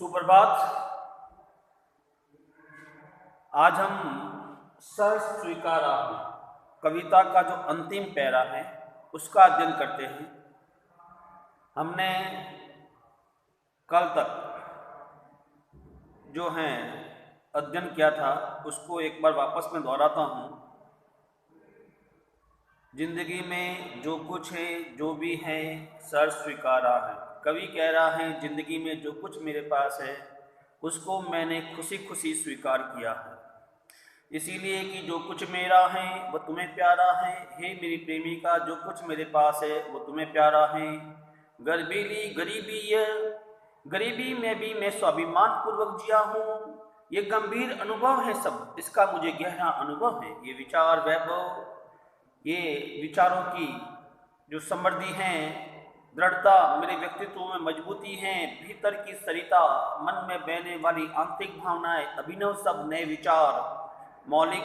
सुप्रभात। आज हम सर स्वीकारा कविता का जो अंतिम पैरा है उसका अध्ययन करते हैं। हमने कल तक जो है अध्ययन किया था उसको एक बार वापस मैं दोहराता हूँ। जिंदगी में जो कुछ है जो भी है सर स्वीकारा है। कवि कह रहा है जिंदगी में जो कुछ मेरे पास है उसको मैंने खुशी खुशी स्वीकार किया है, इसीलिए कि जो कुछ मेरा है वो तुम्हें प्यारा है। हे मेरी प्रेमिका, जो कुछ मेरे पास है वो तुम्हें प्यारा है। गरीबी में भी मैं स्वाभिमान पूर्वक जिया हूँ। ये गंभीर अनुभव है सब, इसका मुझे गहरा अनुभव है। ये विचार वैभव, ये विचारों की जो समृद्धि है, दृढ़ता, मेरे व्यक्तित्व में मजबूती है, भीतर की सरिता, मन में बहने वाली आंतरिक भावनाएं, अभिनव सब नए विचार मौलिक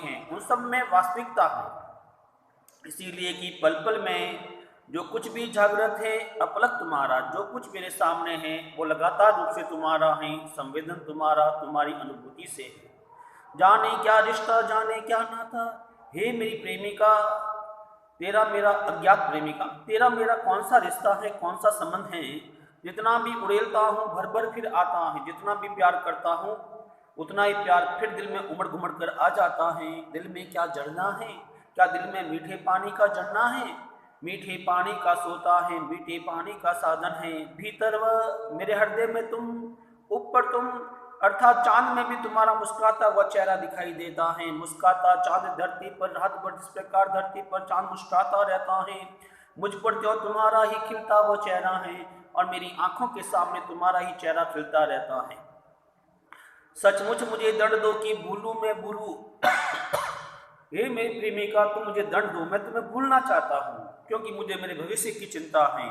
हैं, उन सब में वास्तविकता है। इसीलिए कि पल पल में जो कुछ भी जागृत है अपलक तुम्हारा, जो कुछ मेरे सामने है वो लगातार रूप से तुम्हारा है। संवेदन तुम्हारा, तुम्हारी अनुभूति से है। जाने क्या रिश्ता, जाने क्या नाता, हे मेरी प्रेमिका, तेरा मेरा अज्ञात प्रेमिका, तेरा मेरा कौन सा रिश्ता है, कौन सा संबंध है। जितना भी उड़ेलता हूँ भर भर फिर आता है, जितना भी प्यार करता हूँ उतना ही प्यार फिर दिल में उमड़ घुमड़ कर आ जाता है। दिल में क्या जड़ना है, क्या दिल में मीठे पानी का जड़ना है। मीठे पानी का सोता है, मीठे पानी का साधन है। भीतर वह मेरे हृदय में तुम, ऊपर तुम, अर्थात चांद में भी तुम्हारा मुस्कुराता हुआ चेहरा दिखाई देता है। मुस्कुराता चांद धरती पर रात भर, जिस प्रकार धरती पर चांद मुस्कुराता रहता है, मुझ पर जो तुम्हारा ही खिलता वो चेहरा है और मेरी आंखों के सामने तुम्हारा ही चेहरा खिलता रहता है। सचमुच मुझे दंड दो कि भूलूं मैं भूलूं। हे मेरी प्रेमिका, तुम मुझे दंड दो, मैं तुम्हें भूलना चाहता हूँ, क्योंकि मुझे मेरे भविष्य की चिंता है।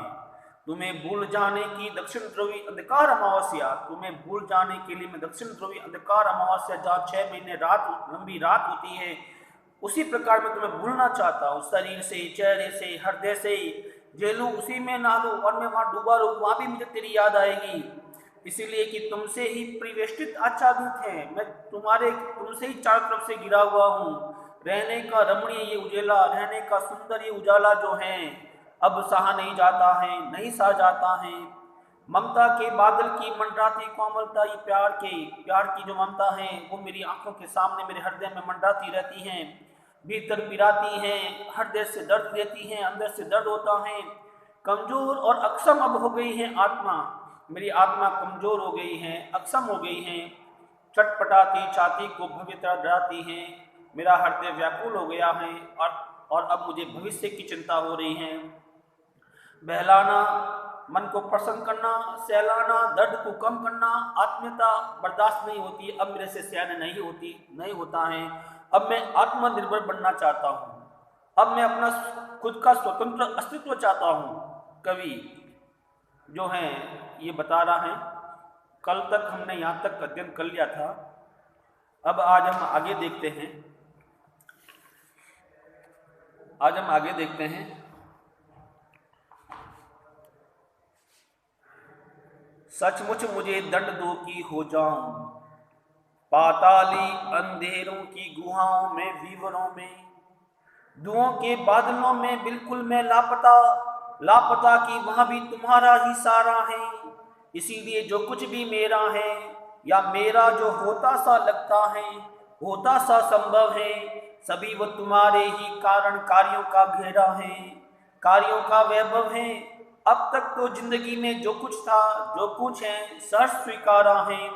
तुम्हें भूल जाने की दक्षिण ध्रुवी अंधकार अमावस्या, तुम्हें भूल जाने के लिए मैं दक्षिण ध्रुवी अंधकार अमावस्या, जहाँ 6 महीने लंबी रात होती है, उसी प्रकार मैं तुम्हें भूलना चाहता हूँ। शरीर से, चेहरे से, हृदय से जेलूं, उसी में नालूं और मैं वहाँ डूबा रहूँ, वहाँ भी मुझे तेरी याद आएगी। इसीलिए कि तुमसे ही परिवेष्टित आच्छादित है, मैं तुमसे ही चारों तरफ से घिरा हुआ हूँ। रहने का रमणीय ये उजेला, रहने का सुंदर ये उजाला जो है अब सहा नहीं जाता है, नहीं सहा जाता है। ममता के बादल की मंडराती कोमलता, ये प्यार की जो ममता है वो मेरी आंखों के सामने, मेरे हृदय में मंडराती रहती है, भीतर पिराती है, हृदय से दर्द देती है, अंदर से दर्द होता है। कमजोर और अक्षम अब हो गई है आत्मा, मेरी आत्मा कमजोर हो गई है, अक्षम हो गई है। छटपटाती छाती को भव्यता डराती है, मेरा हृदय व्याकुल हो गया है और अब मुझे भविष्य की चिंता हो रही है। बहलाना, मन को प्रसन्न करना, सहलाना, दर्द को कम करना, आत्मीयता बर्दाश्त नहीं होती, अब मेरे से सहन नहीं होता है। अब मैं आत्मनिर्भर बनना चाहता हूँ, अब मैं अपना खुद का स्वतंत्र अस्तित्व चाहता हूँ। कवि जो है ये बता रहा है। कल तक हमने यहाँ तक अध्ययन कर लिया था, अब आज हम आगे देखते हैं। सचमुच मुझे दंड दो कि हो जाऊं पाताली अंधेरों की गुहाओं में, विवरों में, धुओं के बादलों में, बिल्कुल मैं लापता कि वहां भी तुम्हारा ही सारा है। इसीलिए जो कुछ भी मेरा है या मेरा जो होता सा लगता है, होता सा संभव है, सभी वो तुम्हारे ही कारण कार्यों का घेरा है, कार्यों का वैभव है। अब तक तो जिंदगी में जो कुछ था, जो कुछ है, सर स्वीकारा है।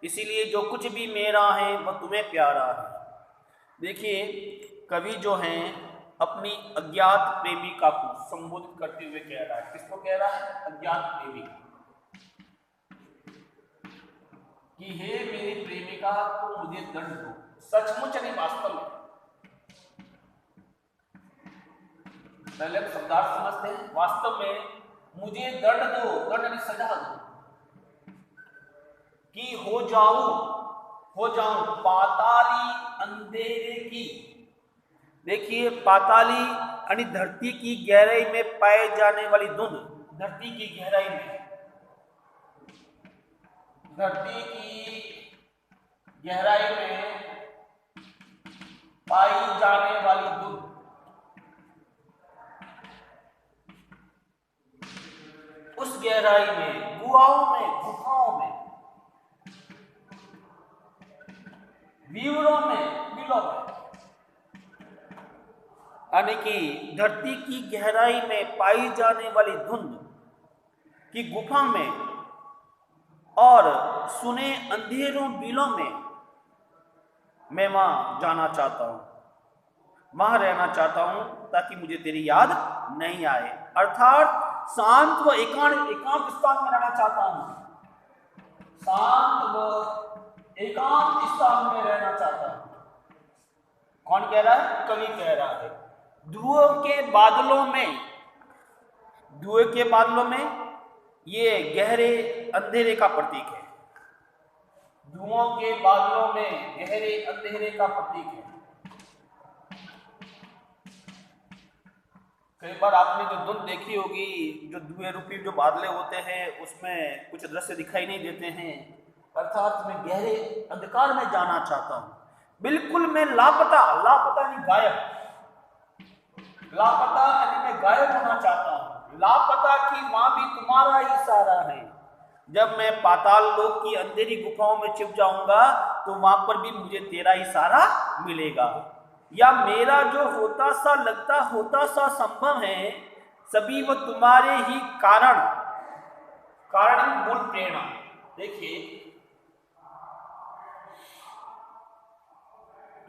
इसीलिए जो कुछ भी मेरा है वह तुम्हें प्यारा है। देखिए, कवि जो हैं अपनी अज्ञात प्रेमिका को संबोधित करते हुए कह रहा है। किसको कह रहा है? अज्ञात प्रेमिका, कि हे मेरी प्रेमिका, तुम मुझे दंड दो। सचमुच नहीं, वास्तव में। पहले शब्दार्थ समझते हैं। वास्तव में मुझे दंड दो, दंड नहीं सजा दो, कि हो जाऊं पाताली अंधेरे की। देखिए, पाताली यानी धरती की गहराई में पाए जाने वाली धुंध, धरती की गहराई में धरती की गहराई में पाई जाने वाली धुंध, उस गहराई में, गुहाओं में, गुफाओं में, व्यूरों में, बिलों में, यानी कि धरती की गहराई में पाई जाने वाली धुंध की गुफा में और सुने अंधेरों बिलों में मैं वहां जाना चाहता हूं, वहां रहना चाहता हूं, ताकि मुझे तेरी याद नहीं आए। अर्थात शांत व एकांत स्थान में रहना चाहता हूं, शांत व एकांत स्थान में रहना चाहता हूं। कौन कह रहा है? कवि कह रहा है। धुओं के बादलों में, धुएं के बादलों में ये गहरे अंधेरे का प्रतीक है। धुओं के बादलों में गहरे अंधेरे का प्रतीक है। कई बार आपने जो धुंध देखी होगी, जो धुएं रूपी जो बादले होते हैं, उसमें कुछ दृश्य दिखाई नहीं देते हैं। अर्थात मैं गहरे अंधकार में जाना चाहता हूं, बिल्कुल मैं लापता, लापता नहीं गायब, लापता यानी मैं गायब होना चाहता हूं। लापता कि वहां भी तुम्हारा ही सहारा है। जब मैं पाताल लोक की अंधेरी गुफाओं में छिप जाऊंगा तो वहां पर भी मुझे तेरा ही सहारा मिलेगा। या मेरा जो होता सा लगता, होता सा संभव है, सभी वो तुम्हारे ही कारण, कारण मूल प्रेरणा। देखिए,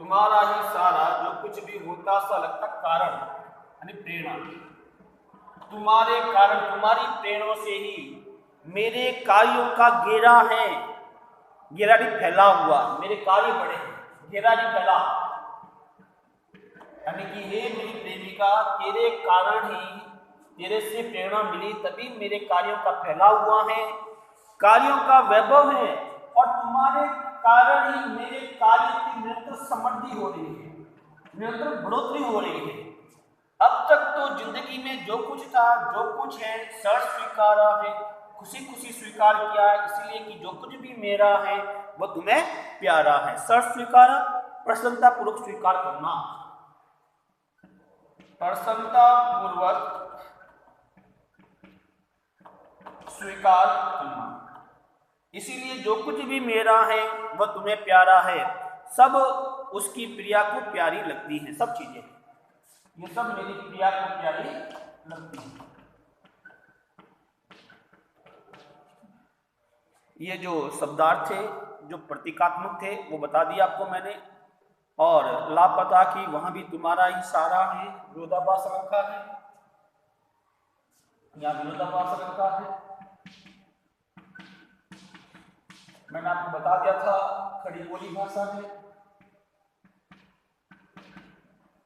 तुम्हारा ही सारा, जो कुछ भी होता सा लगता, कारण यानी प्रेरणा, तुम्हारे कारण, तुम्हारी प्रेरणा से ही मेरे कार्यों का घेरा है, घेरा नहीं फैला हुआ, मेरे कार्य बड़े हैं, घेरा नहीं फैला। यानी कि हे मेरी प्रेमिका, तेरे कारण ही, तेरे से प्रेरणा मिली, तभी मेरे कार्यों का फैला हुआ है, कार्यों का वैभव है, और तुम्हारे कारण ही मेरे कार्य की निरंतर समृद्धि हो रही है, निरंतर बढ़ोतरी हो रही है। अब तक तो जिंदगी में जो कुछ था, जो कुछ है, सर स्वीकारा है, खुशी खुशी स्वीकार किया है, इसलिए कि जो कुछ भी मेरा है वह तुम्हें प्यारा है। सर स्वीकारा, प्रसन्नता पूर्वक स्वीकार करना, प्रसन्नता पूर्वक स्वीकार करना। इसीलिए जो कुछ भी मेरा है वह तुम्हें प्यारा है, सब उसकी प्रिया को प्यारी लगती है, सब चीजें, ये सब मेरी प्रिया को प्यारी लगती है। ये जो शब्दार्थ थे, जो प्रतीकात्मक थे, वो बता दिया आपको मैंने। और लापता कि वहां भी तुम्हारा ही सहारा है, विरोधाभास रखा है, यहाँ विरोधाभास रखा है। मैंने आपको बता दिया था, खड़ी बोली भाषा है,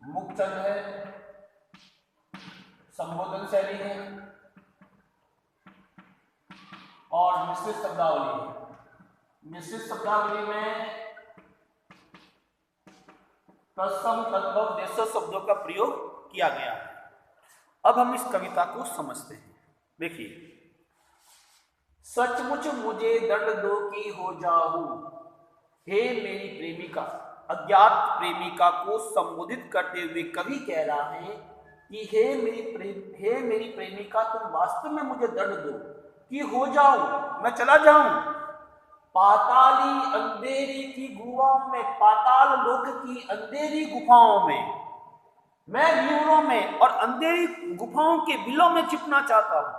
मुक्तचंद है, संबोधन शैली है, और मिश्रित शब्दावली है। मिश्रित शब्दावली में तत्सम, तद्भव, देशज शब्दों का प्रयोग किया गया है। अब हम इस कविता को समझते हैं। देखिए, सचमुच मुझे दंड दो कि हो जाऊं, हे मेरी प्रेमिका। अज्ञात प्रेमिका को संबोधित करते हुए कवि कह रहा है कि हे मेरी प्रेमिका, तुम वास्तव में मुझे दंड दो कि हो जाऊं, मैं चला जाऊं पाताली अंधेरी की गुफाओं में, पाताल लोक की अंधेरी गुफाओं में, मैं व्यूरों में और अंधेरी गुफाओं के बिलों में छिपना चाहता हूं।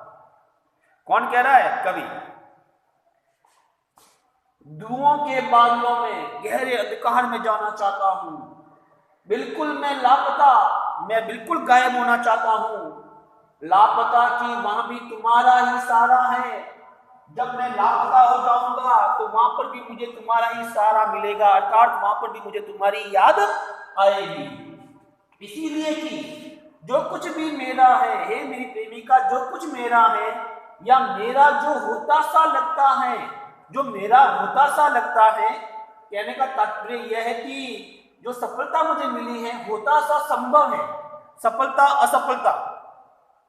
कौन कह रहा है? कवि। धुओं के बादलों में, गहरे अंधकार में जाना चाहता हूं, बिल्कुल मैं लापता, मैं बिल्कुल गायब होना चाहता हूं। लापता कि वहां भी तुम्हारा ही सहारा है। जब मैं लापता हो जाऊंगा तो वहां पर भी मुझे तुम्हारा ही सहारा मिलेगा, अर्थात वहां पर भी मुझे तुम्हारी याद आएगी। इसीलिए कि जो कुछ भी मेरा है, हे मेरी प्रेमिका, जो कुछ मेरा है या मेरा जो होता सा लगता है, जो मेरा होता सा लगता है, कहने का तात्पर्य यह है कि जो सफलता मुझे मिली है, होता सा संभव है, सफलता असफलता,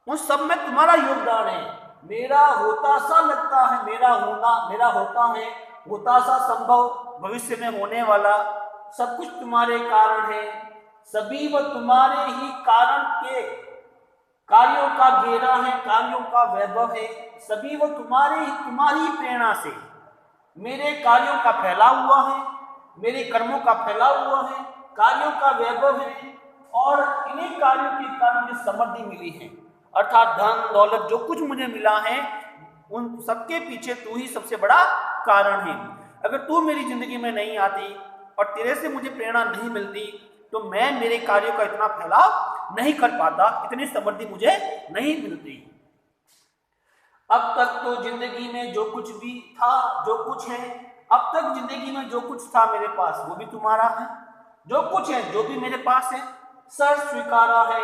उन सब में तुम्हारा योगदान है। मेरा होता सा लगता है, मेरा होना, मेरा होता है, होता सा संभव, भविष्य में होने वाला, सब कुछ तुम्हारे कारण है, सभी व तुम्हारे ही कारण के कार्यों का घेरा है, कार्यों का वैभव है, सभी वो तुम्हारी प्रेरणा से मेरे कार्यों का फैला हुआ है, मेरे कर्मों का फैला हुआ है, कार्यों का वैभव है, और इन्हीं कार्यों के कारण मुझे समृद्धि मिली है। अर्थात धन दौलत जो कुछ मुझे मिला है, उन सबके पीछे तू ही सबसे बड़ा कारण है। अगर तू मेरी जिंदगी में नहीं आती और तेरे से मुझे प्रेरणा नहीं मिलती, तो मैं मेरे कार्यों का इतना फैलाव नहीं कर पाता, इतनी समृद्धि मुझे नहीं मिलती। अब तक तो जिंदगी में जो कुछ भी था, जो कुछ है, अब तक जिंदगी में जो कुछ था मेरे पास वो भी तुम्हारा है, जो कुछ है, जो भी मेरे पास है, सर स्वीकारा है,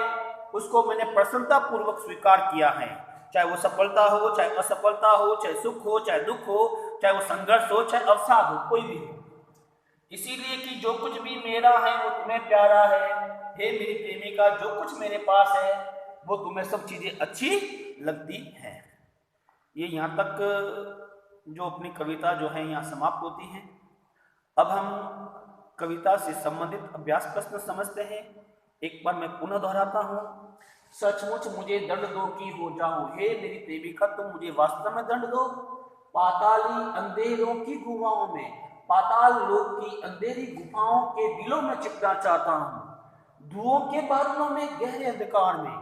उसको मैंने प्रसन्नता पूर्वक स्वीकार किया है। चाहे वो सफलता हो, चाहे असफलता हो, चाहे सुख हो, चाहे दुख हो, चाहे वो संघर्ष हो, चाहे अवसाद हो, कोई भी हो। इसीलिए कि जो कुछ भी मेरा है वो तुम्हें प्यारा है। हे मेरी प्रेमिका, जो कुछ मेरे पास है वो तुम्हें सब चीजें अच्छी लगती हैं। ये यहाँ तक जो अपनी कविता जो है यहाँ समाप्त होती है। अब हम कविता से संबंधित अभ्यास प्रश्न समझते हैं। एक बार मैं पुनः दोहराता हूँ। सचमुच मुझे दंड दो कि हो जाऊं, हे मेरी प्रेमिका तुम मुझे वास्तव में दंड दो। पाताली अंधेरों की गुफाओं में, पाताल लोक की अंधेरी गुफाओं के दिलों में चिपकना चाहता हूँ। धुओं के बादलों में, गहरे अंधकार में,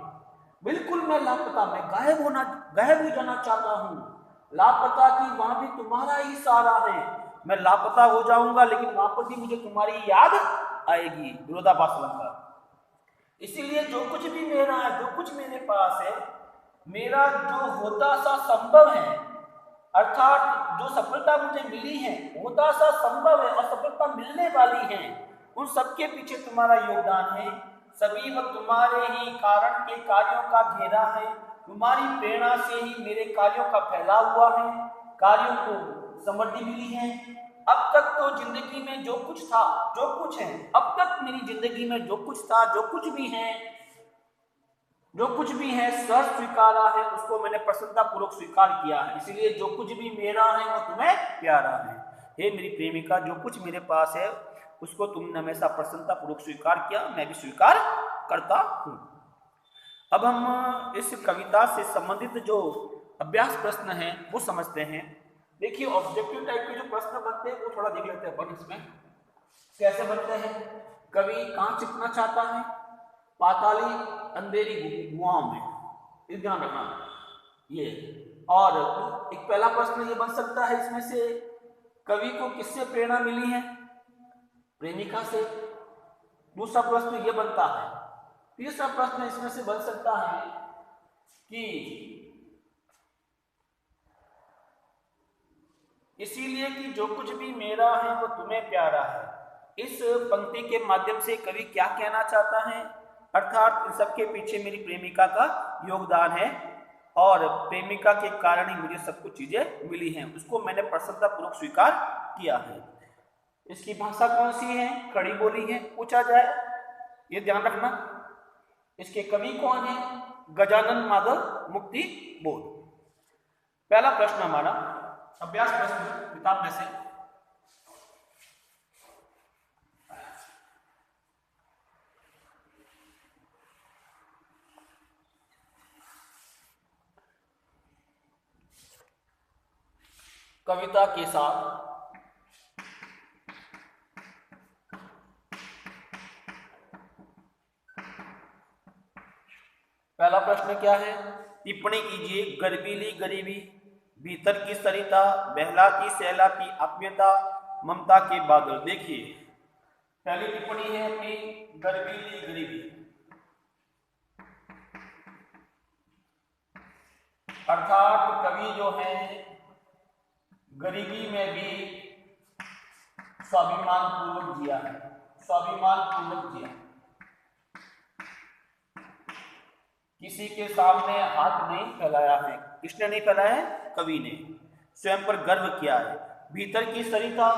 बिल्कुल मैं लापता, मैं गायब हो जाना चाहता हूँ। लापता की वहां भी तुम्हारा ही सहारा है। मैं लापता हो जाऊंगा लेकिन वहां पर भी मुझे तुम्हारी याद आएगी। विरोधाभास अलंकार। इसीलिए जो कुछ भी मेरा है, जो कुछ मेरे पास है, मेरा जो होता सा संभव है, अर्थात जो सफलता मुझे मिली है, होता सा संभव है और सफलता मिलने वाली है, उन सबके पीछे तुम्हारा योगदान है। सभी वह तुम्हारे ही कारण के कार्यों का घेरा है। तुम्हारी प्रेरणा से ही मेरे कार्यों का फैला हुआ है, कार्यों को समृद्धि मिली है। अब तक तो जिंदगी में जो कुछ था, जो कुछ है, अब तक मेरी जिंदगी में जो कुछ था, जो कुछ भी है, जो कुछ भी है, सर स्वीकारा है, उसको मैंने प्रसन्नता पूर्वक स्वीकार किया है। इसलिए जो कुछ भी मेरा है वो तुम्हें प्यारा है। हे मेरी प्रेमिका, जो कुछ मेरे पास है उसको तुमने हमेशा प्रसन्नता पूर्वक स्वीकार किया, मैं भी स्वीकार करता हूं। अब हम इस कविता से संबंधित जो अभ्यास प्रश्न है वो समझते हैं। देखिए, ऑब्जेक्टिव टाइप के जो प्रश्न बनते हैं वो थोड़ा देख लेते हैं अपन। इसमें कैसे बनते हैं? कवि कहाँ चिपकना चाहता है? पाताली अंधेरी गुफाओं में, इस ध्यान रखना ये। और एक पहला प्रश्न ये बन सकता है इसमें से, कवि को किससे प्रेरणा मिली है? प्रेमिका से। दूसरा प्रश्न ये बनता है। तीसरा प्रश्न इसमें से बन सकता है कि इसीलिए कि जो कुछ भी मेरा है वो तुम्हें प्यारा है। इस पंक्ति के माध्यम से कवि क्या कहना चाहता है? अर्थात इन सबके पीछे मेरी प्रेमिका का योगदान है और प्रेमिका के कारण ही मुझे सब कुछ चीजें मिली हैं, उसको मैंने प्रसन्नता पूर्वक स्वीकार किया है। इसकी भाषा कौन सी है? खड़ी बोली है, पूछा जाए, ये ध्यान रखना। इसके कवि कौन है? गजानन माधव मुक्ति बोध। पहला प्रश्न हमारा अभ्यास प्रश्न किताब में से, कविता के साथ पहला प्रश्न क्या है? टिप्पणी कीजिए। गर्वीली गरीबी, भीतर की सरिता, बहला की सैला की आत्मीयता, ममता के बादल। देखिए, पहली टिप्पणी है अपनी, गर्वीली गरीबी, अर्थात कवि जो है गरीबी में भी स्वाभिमान पूर्वक जिया है, स्वाभिमान पूर्वक जिया। किसी के सामने हाथ नहीं फैलाया है। किसने नहीं फैलाया है? कवि ने। स्वयं पर गर्व किया है। भीतर की सरिता,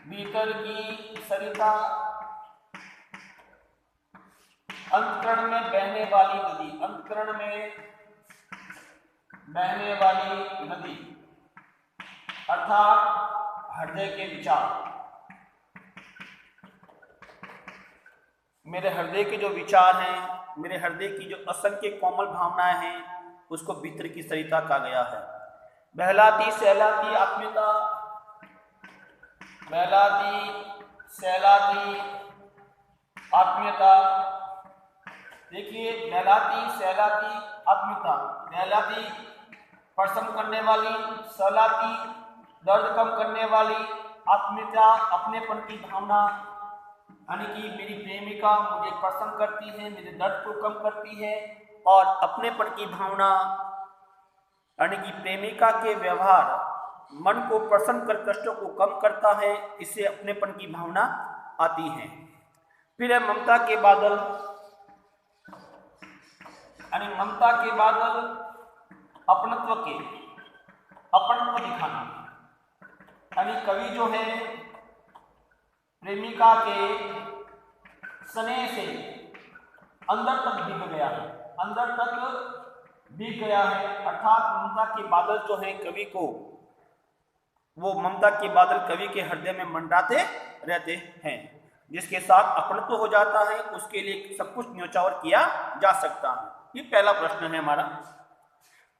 भीतर की सरिता, अंतःकरण में बहने वाली नदी, अंतःकरण में बहने वाली नदी अर्थात हृदय के विचार। मेरे हृदय के जो विचार हैं, मेरे हृदय की जो असंख्य कोमल भावनाएं हैं, उसको भीतर की सरिता कहा गया है। बहलाती सहलाती आत्मीयता, बहलाती सहलाती आत्मीयता। देखिए, बहलाती सहलाती आत्मीयता, बहलाती प्रसन्न करने वाली, सहलाती दर्द कम करने वाली, आत्मीयता अपनेपन की भावना, यानी कि मेरी प्रेमिका मुझे प्रसन्न करती है, मेरे दर्द को कम करती है, और अपनेपन की भावना यानी कि प्रेमिका के व्यवहार मन को प्रसन्न कर कष्टों को कम करता है, इससे अपनेपन की भावना आती है। फिर है ममता के बादल, यानी ममता के बादल अपनत्व दिखाना, यानी कवि जो है प्रेमिका के स्नेह से अंदर तक भीग गया है, अंदर तक भीग गया है। अर्थात ममता के बादल जो है कवि को, वो ममता के बादल कवि के हृदय में मंडराते रहते हैं, जिसके साथ अपनत्व हो जाता है, उसके लिए सब कुछ न्योछावर किया जा सकता है। ये पहला प्रश्न है हमारा।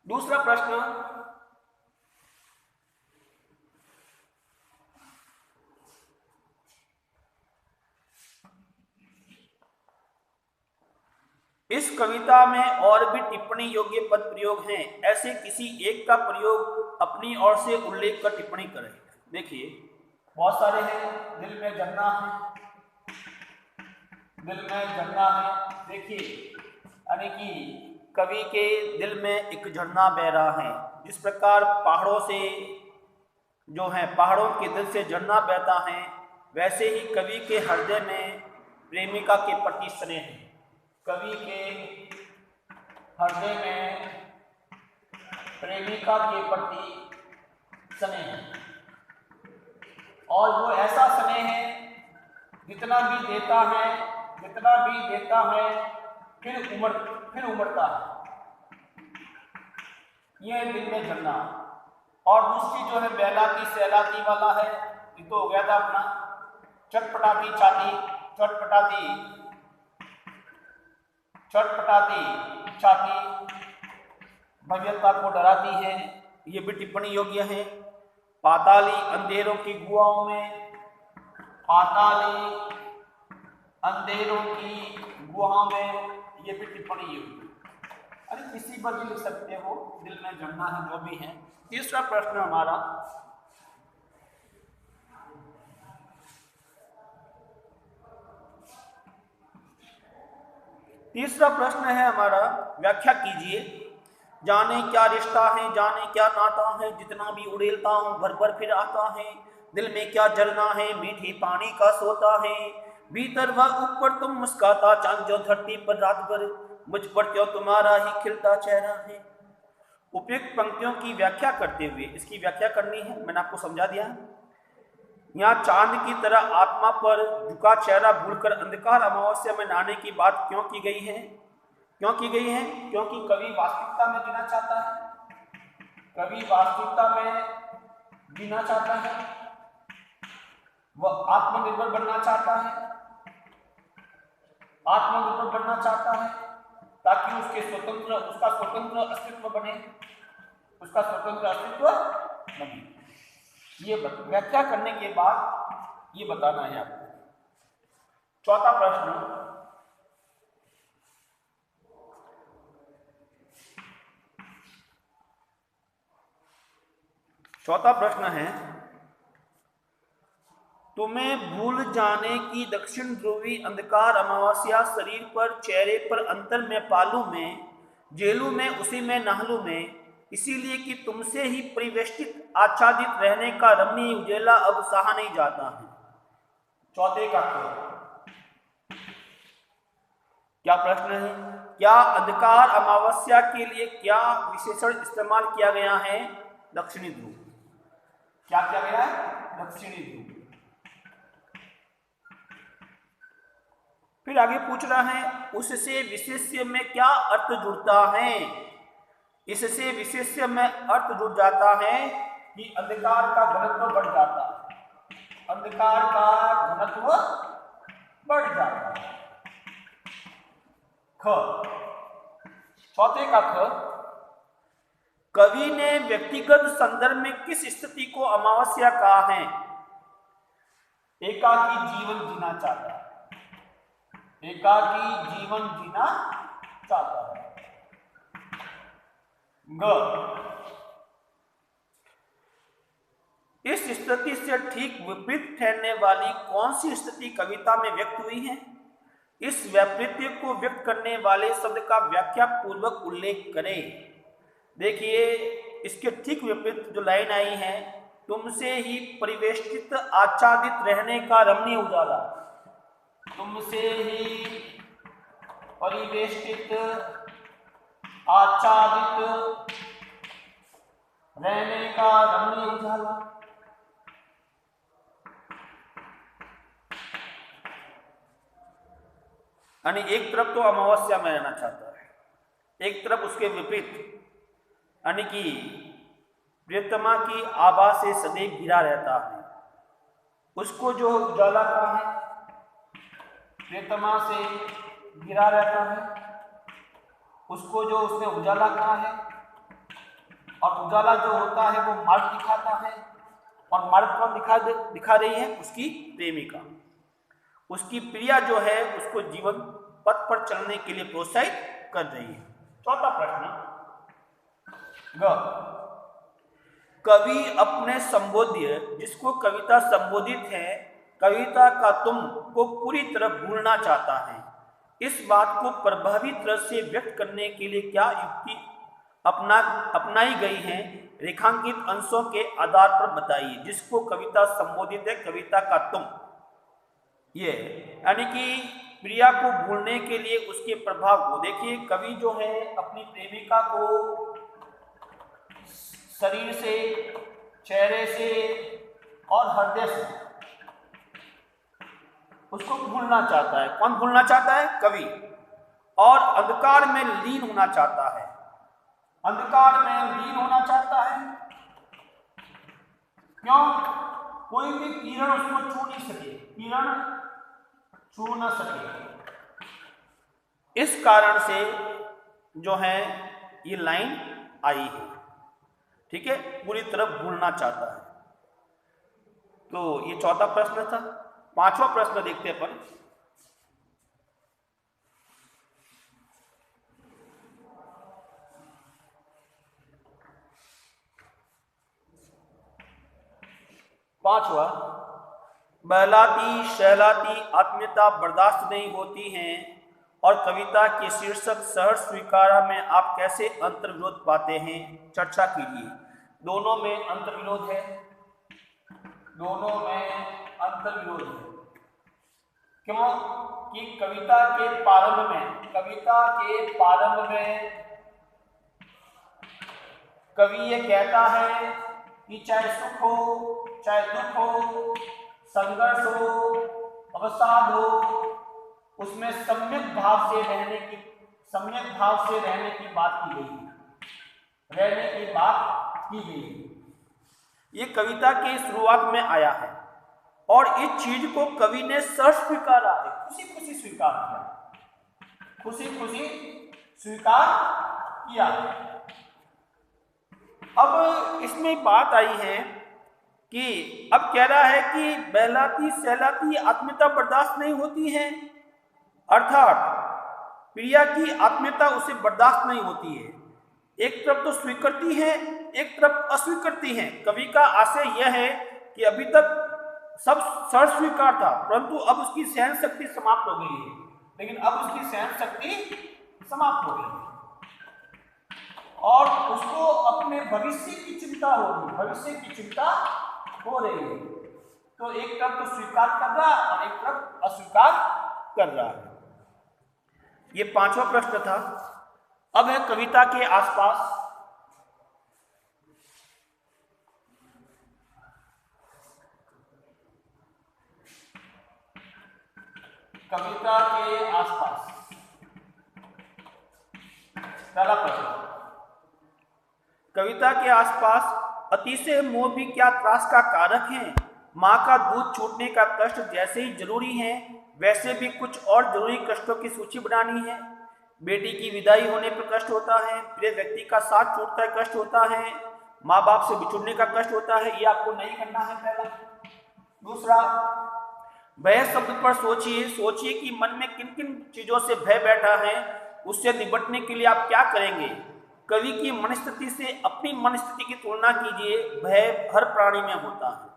दूसरा प्रश्न, इस कविता में और भी टिप्पणी योग्य पद प्रयोग हैं, ऐसे किसी एक का प्रयोग अपनी ओर से उल्लेख कर टिप्पणी करें। देखिए, बहुत सारे हैं। दिल में झरना है, दिल में झरना है। देखिए, यानी कि कवि के दिल में एक झरना बह रहा है। जिस प्रकार पहाड़ों से जो है, पहाड़ों के दिल से झरना बहता है, वैसे ही कवि के हृदय में प्रेमिका के प्रति स्नेह है। कवि के हृदय में प्रेमिका के प्रति स्नेह है, और वो ऐसा स्नेह है, जितना भी देता है, जितना भी देता है, फिर उमड़ता है। ये दिल में झरना। और दूसरी जो है बहलाती सहलाती वाला है, ये तो हो गया था अपना चटपटाती छाती, चटपटाती छाती भव्यता को डराती है, ये भी टिप्पणी योग्य है। पाताली अंधेरों की गुहाओं में, पाताली अंधेरों की गुहाओं में, ये भी टिप्पणी योग्य। अरे किसी पर भी लिख सकते हो, दिल में झरना है, जो भी है। तीसरा प्रश्न हमारा, तीसरा प्रश्न है हमारा, व्याख्या कीजिए। जाने क्या रिश्ता है, जाने क्या नाता है, जितना भी उड़ेलता हूँ भर भर फिर आता है। दिल में क्या झरना है, मीठे पानी का सोता है। भीतर व ऊपर तुम मुस्काता चांद जो धरती पर रात भर, मुझ पर क्यों तुम्हारा ही खिलता चेहरा है। उपयुक्त पंक्तियों की व्याख्या करते हुए इसकी व्याख्या करनी है, मैंने आपको समझा दिया। यहाँ चांद की तरह आत्मा पर झुका चेहरा भूलकर अंधकार अमावस्या में नहाने की बात क्यों की गई है? क्यों की गई है? क्योंकि कवि वास्तविकता में जीना चाहता है। कवि वास्तविकता में जीना चाहता है, वह आत्मनिर्भर बनना चाहता है, आत्मनिर्भर बनना चाहता है, ताकि उसका स्वतंत्र अस्तित्व बने, उसका स्वतंत्र अस्तित्व बने। ये व्याख्या करने के बाद ये बताना है आपको। चौथा प्रश्न, चौथा प्रश्न है, तुम्हें भूल जाने की दक्षिण ध्रुवी अंधकार अमावस्या शरीर पर चेहरे पर अंतर में पालू में जेलू में उसी में नहलू में, इसीलिए कि तुमसे ही परिवेष्टित आच्छादित रहने का रमणीय उजेला अब सहा नहीं जाता है। चौथे का क्या प्रश्न है? क्या अंधकार अमावस्या के लिए क्या विशेषण इस्तेमाल किया गया है? दक्षिणी ध्रुव। क्या किया गया है? दक्षिणी ध्रुव। फिर आगे पूछ रहा है, उससे विशेष्य में क्या अर्थ जुड़ता है? इससे विशेष्य में अर्थ जुड़ जाता है कि अंधकार का घनत्व बढ़ जाता है, अंधकार का घनत्व बढ़ जाता है। ख, चौथे का ख, कवि ने व्यक्तिगत संदर्भ में किस स्थिति को अमावस्या कहा है? एकाकी जीवन जीना चाहता है, एकाकी जीवन जीना चाहता है। ग, इस स्थिति से ठीक विपरीत ठहरने वाली कौन सी स्थिति कविता में व्यक्त हुई है? इस वैपरीत्य को व्यक्त करने वाले शब्द का व्याख्या पूर्वक उल्लेख करें। देखिए, इसके ठीक विपरीत जो लाइन आई है, तुमसे ही परिवेष्टित आच्छादित रहने का रमणीय उजाला, तुमसे ही परिवेष्टित आच्छादित रहने का रमणीय उजाला। यानी एक तरफ तो अमावस्या में रहना चाहता है, एक तरफ उसके विपरीत, यानी कि प्रियतमा की आभा से सदैव घिरा रहता है। उसको जो उजाला का है, प्रियतमा से घिरा रहता है, उसको जो उसने उजाला कहा है, और उजाला जो होता है वो मार्ग दिखाता है, और मार्ग कौन दिखा रही है? उसकी प्रेमिका, उसकी प्रिया जो है उसको जीवन पथ पर चलने के लिए प्रोत्साहित कर रही है। चौथा प्रश्न, ग, कवि अपने संबोध्य, जिसको कविता संबोधित है, कविता का तुम को पूरी तरह भूलना चाहता है। इस बात को प्रभावी तरह से व्यक्त करने के लिए क्या युक्ति अपनाई गई है? रेखांकित अंशों के आधार पर बताइए। जिसको कविता संबोधित है, कविता का तुम, ये यानी कि प्रिया को भूलने के लिए उसके प्रभाव को देखिए। कवि जो है अपनी प्रेमिका को शरीर से, चेहरे से और हृदय से उसको भूलना चाहता है। कौन भूलना चाहता है? कवि। और अंधकार में लीन होना चाहता है, अंधकार में लीन होना चाहता है। क्यों? कोई भी किरण उसको छू नहीं सके, किरण छू न सके। इस कारण से जो है ये लाइन आई है, ठीक है, पूरी तरह भूलना चाहता है। तो ये चौथा प्रश्न था। पांचवा प्रश्न देखते हैं अपन। पांचवा, बहलाती शहलाती आत्मीयता बर्दाश्त नहीं होती है और कविता के शीर्षक सहर्ष स्वीकारा में आप कैसे अंतर्विरोध पाते हैं? चर्चा कीजिए। दोनों में अंतर्विरोध है, दोनों में अंतर्विरोध है। क्यों? कि कविता के प्रारंभ में, कविता के प्रारंभ में कवि ये कहता है कि चाहे सुख हो, चाहे दुख हो, संघर्ष हो, अवसाद हो, उसमें सम्यक भाव से रहने की, सम्यक भाव से रहने की बात की गई है, रहने की बात की गई है। ये कविता के शुरुआत में आया है और इस चीज को कवि ने सहर्ष स्वीकारा है, खुशी खुशी स्वीकार किया, खुशी खुशी स्वीकार किया। अब इसमें बात आई है कि अब कह रहा है कि बहलाती सहलाती आत्मीयता बर्दाश्त नहीं होती है, अर्थात प्रिया की आत्मीयता उसे बर्दाश्त नहीं होती है। एक तरफ तो स्वीकृति है, एक तरफ अस्वीकृति है। कवि का आशय यह है कि अभी तक सब सहर्ष स्वीकार था, परंतु अब उसकी सहन शक्ति समाप्त हो गई है, लेकिन अब उसकी सहन शक्ति समाप्त हो गई है और उसको अपने भविष्य की चिंता हो रही, भविष्य की चिंता हो रही है। तो एक तरफ तो स्वीकार कर रहा और एक तरफ अस्वीकार कर रहा है। ये पांचवा प्रश्न था। अब है कविता के आसपास। कविता के आसपास पहला प्रश्न, कविता के आसपास अतिशय मोह भी क्या त्रास का कारक है। माँ का दूध छूटने का कष्ट जैसे ही जरूरी है, वैसे भी कुछ और जरूरी कष्टों की सूची बनानी है। बेटी की विदाई होने पर कष्ट होता है, प्रिय व्यक्ति का साथ छूटकर कष्ट होता है, माँ बाप से बिछुड़ने का कष्ट होता है। ये आपको नहीं करना है पहला। दूसरा, भय शब्द पर सोचिए कि मन में किन किन चीजों से भय बैठा है, उससे निपटने के लिए आप क्या करेंगे। कवि की मनस्थिति से अपनी मनस्थिति की तुलना कीजिए। भय हर प्राणी में होता है,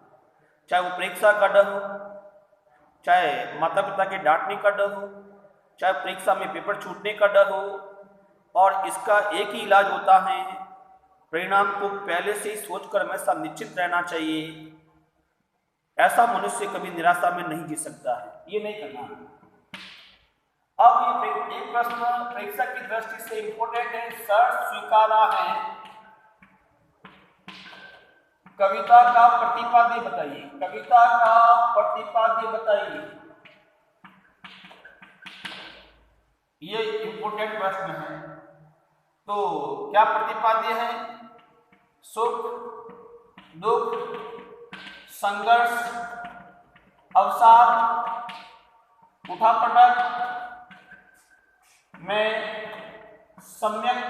चाहे वो परीक्षा का डर हो, चाहे माता पिता के डांटने का डर हो, चाहे परीक्षा में पेपर छूटने का डर हो। और इसका एक ही इलाज होता है, परिणाम को पहले से ही सोचकर हमेशा निश्चित रहना चाहिए। ऐसा मनुष्य कभी निराशा में नहीं जी सकता है, ये नहीं करना है। अब ये एक प्रश्न परीक्षा की दृष्टि से इंपॉर्टेंट है। सर स्वीकारा है, कविता का प्रतिपाद्य बताइए। कविता का प्रतिपाद्य बताइए। ये इंपॉर्टेंट प्रश्न है। तो क्या प्रतिपाद्य है? सुख, दुख, संघर्ष, अवसाद, उठापटक में सम्यक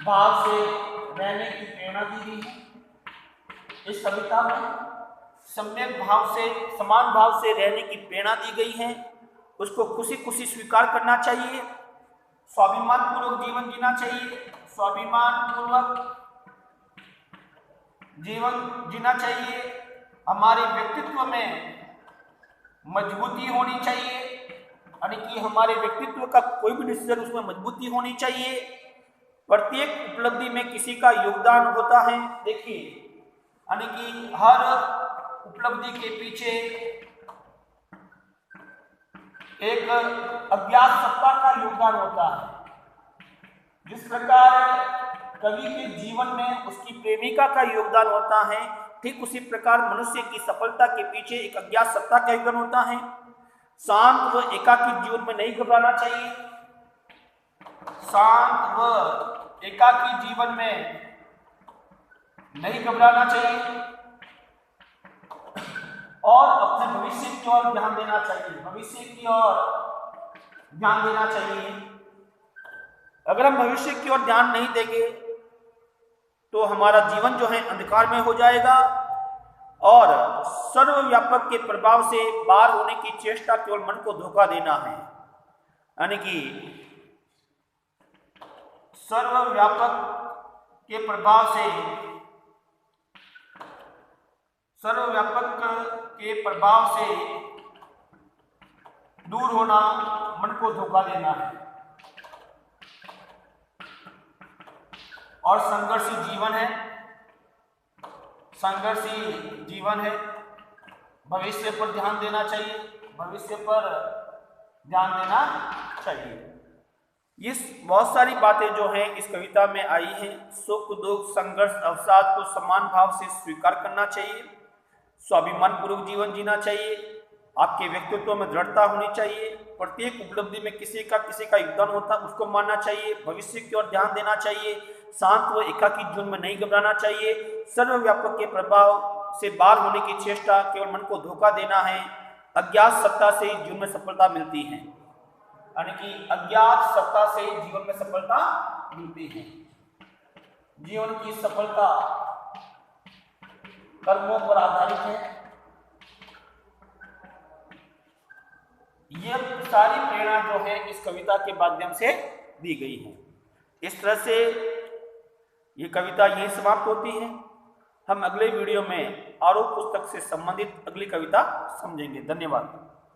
भाव से रहने की प्रेरणा दी गई है। इस कविता में सम्यक भाव से, समान भाव से रहने की प्रेरणा दी गई है। उसको खुशी खुशी स्वीकार करना चाहिए, स्वाभिमान पूर्वक जीवन जीना चाहिए, स्वाभिमान पूर्वक जीवन जीना चाहिए। हमारे व्यक्तित्व में मजबूती होनी चाहिए, यानी कि हमारे व्यक्तित्व का कोई भी डिसीजन उसमें मजबूती होनी चाहिए। प्रत्येक उपलब्धि में किसी का योगदान होता है। देखिए, यानी कि हर उपलब्धि के पीछे एक अज्ञात सत्ता का योगदान होता है। जिस प्रकार कवि के जीवन में उसकी प्रेमिका का योगदान होता है, ठीक उसी प्रकार मनुष्य की सफलता के पीछे एक अज्ञात सत्ता का योगदान होता है। शांत व एकाकी जीवन में नहीं घबराना चाहिए। शांत व एकाकी जीवन में नहीं घबराना चाहिए और अपने भविष्य की ओर ध्यान देना चाहिए। भविष्य की ओर ध्यान देना चाहिए। अगर हम भविष्य की ओर ध्यान नहीं देंगे तो हमारा जीवन जो है अंधकार में हो जाएगा और सर्वव्यापक के प्रभाव से बाहर होने की चेष्टा केवल मन को धोखा देना है। यानी कि सर्वव्यापक के प्रभाव से, सर्वव्यापक के प्रभाव से दूर होना मन को धोखा देना है। और संघर्षी जीवन है, संघर्षी जीवन है। भविष्य पर ध्यान देना चाहिए, भविष्य पर ध्यान देना चाहिए। इस बहुत सारी बातें जो हैं इस कविता में आई हैं। सुख, दुख, संघर्ष, अवसाद को समान भाव से स्वीकार करना चाहिए, स्वाभिमान पूर्वक जीवन जीना चाहिए, आपके व्यक्तित्व में दृढ़ता होनी चाहिए, प्रत्येक उपलब्धि में किसी का योगदान होता है उसको मानना चाहिए, भविष्य की ओर ध्यान देना चाहिए, शांत व एकाकी जीवन में नहीं घबराना चाहिए, सर्वव्यापक के प्रभाव से बाहर होने की चेष्टा केवल मन को धोखा देना है, अज्ञात सत्ता से जीवन में सफलता मिलती है। यानी कि अज्ञात सत्ता से जीवन में सफलता मिलती है। जीवन की सफलता कर्मों पर आधारित है। ये सारी प्रेरणा जो है इस कविता के माध्यम से दी गई है। इस तरह से ये कविता यही समाप्त होती है। हम अगले वीडियो में आरोप पुस्तक से संबंधित अगली कविता समझेंगे। धन्यवाद।